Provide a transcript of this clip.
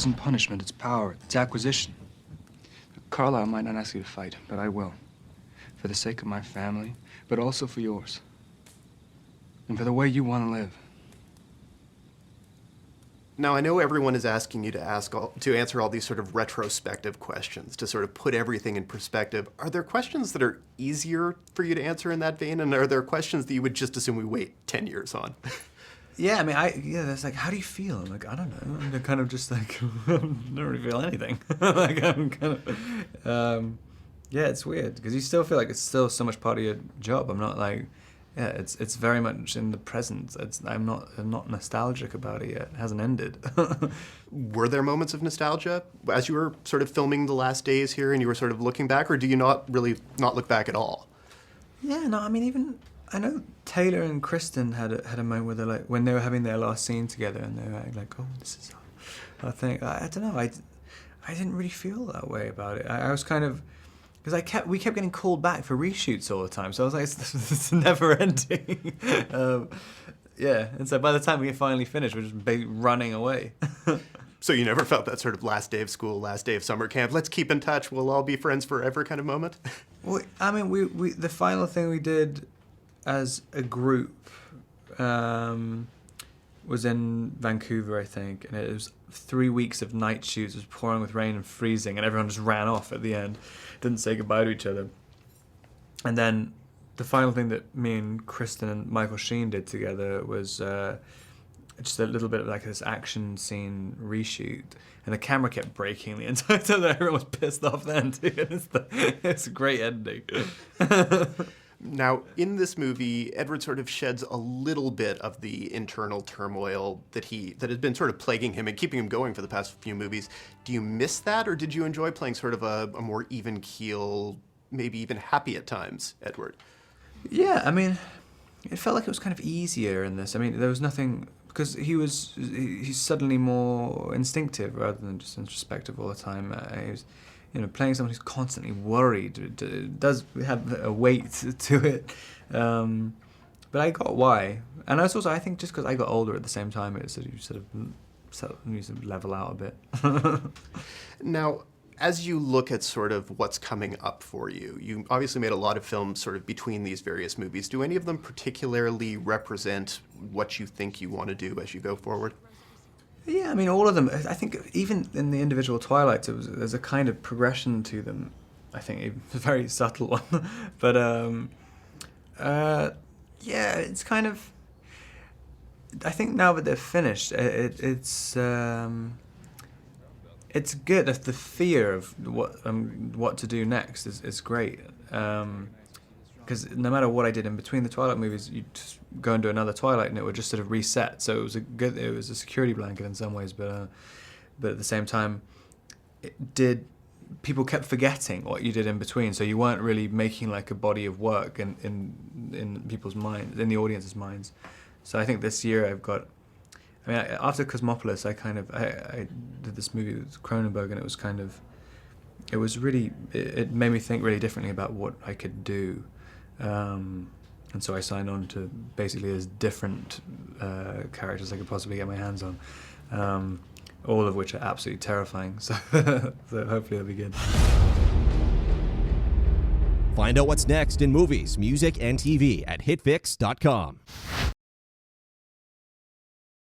isn't punishment, it's power. It's acquisition. Carlisle might not ask you to fight, but I will. For the sake of my family, but also for yours. And for the way you want to live. Now, I know everyone is asking you to answer all these sort of retrospective questions, to sort of put everything in perspective. Are there questions that are easier for you to answer in that vein? And are there questions that you would just assume we wait 10 years on? Yeah, I mean, that's like, how do you feel? I'm like, I don't know. I'm kind of just like, I don't really feel anything. Like, I'm kind of, yeah, it's weird because you still feel like it's still so much part of your job. I'm not like, yeah, it's very much in the present. I'm not nostalgic about it yet. It hasn't ended. Were there moments of nostalgia as you were sort of filming the last days here and you were sort of looking back, or do you not look back at all? Yeah, no, I mean, even, I know Taylor and Kristen had a moment where they're like, when they were having their last scene together and they were like, oh, this is our thing. I don't know, I didn't really feel that way about it. I was kind of, because we kept getting called back for reshoots all the time, so I was like, it's never ending. Yeah, and so by the time we finally finished, we were just running away. So you never felt that sort of last day of school, last day of summer camp, let's keep in touch, we'll all be friends forever kind of moment? Well, I mean, we the final thing we did as a group was in Vancouver, I think, and it was 3 weeks of night shoots. It was pouring with rain and freezing, and everyone just ran off at the end, didn't say goodbye to each other. And then the final thing that me and Kristen and Michael Sheen did together was just a little bit of like this action scene reshoot, and the camera kept breaking the entire time. Everyone was pissed off then too. It's a great ending. Now, in this movie, Edward sort of sheds a little bit of the internal turmoil that has been sort of plaguing him and keeping him going for the past few movies. Do you miss that, or did you enjoy playing sort of a more even keel, maybe even happy at times, Edward? Yeah, I mean, it felt like it was kind of easier in this. I mean, there was nothing, because he's suddenly more instinctive rather than just introspective all the time. He was, playing someone who's constantly worried, it does have a weight to it. But I got why. And also, I think just because I got older at the same time, you sort of level out a bit. Now, as you look at sort of what's coming up for you, you obviously made a lot of films sort of between these various movies. Do any of them particularly represent what you think you want to do as you go forward? Yeah, I mean, all of them. I think even in the individual Twilights, there's a kind of progression to them. I think a very subtle one, but yeah, it's kind of. I think now that they're finished, it's good. The fear of what to do next is great. Because no matter what I did in between the Twilight movies, you just go and do another Twilight and it would just sort of reset. So it was a security blanket in some ways, but at the same time, people kept forgetting what you did in between. So you weren't really making like a body of work in people's minds, in the audience's minds. So I think this year after Cosmopolis, I did this movie with Cronenberg, and it made me think really differently about what I could do. And so I signed on to basically as different characters I could possibly get my hands on, all of which are absolutely terrifying. So hopefully it'll be good. Find out what's next in movies, music, and TV at hitfix.com.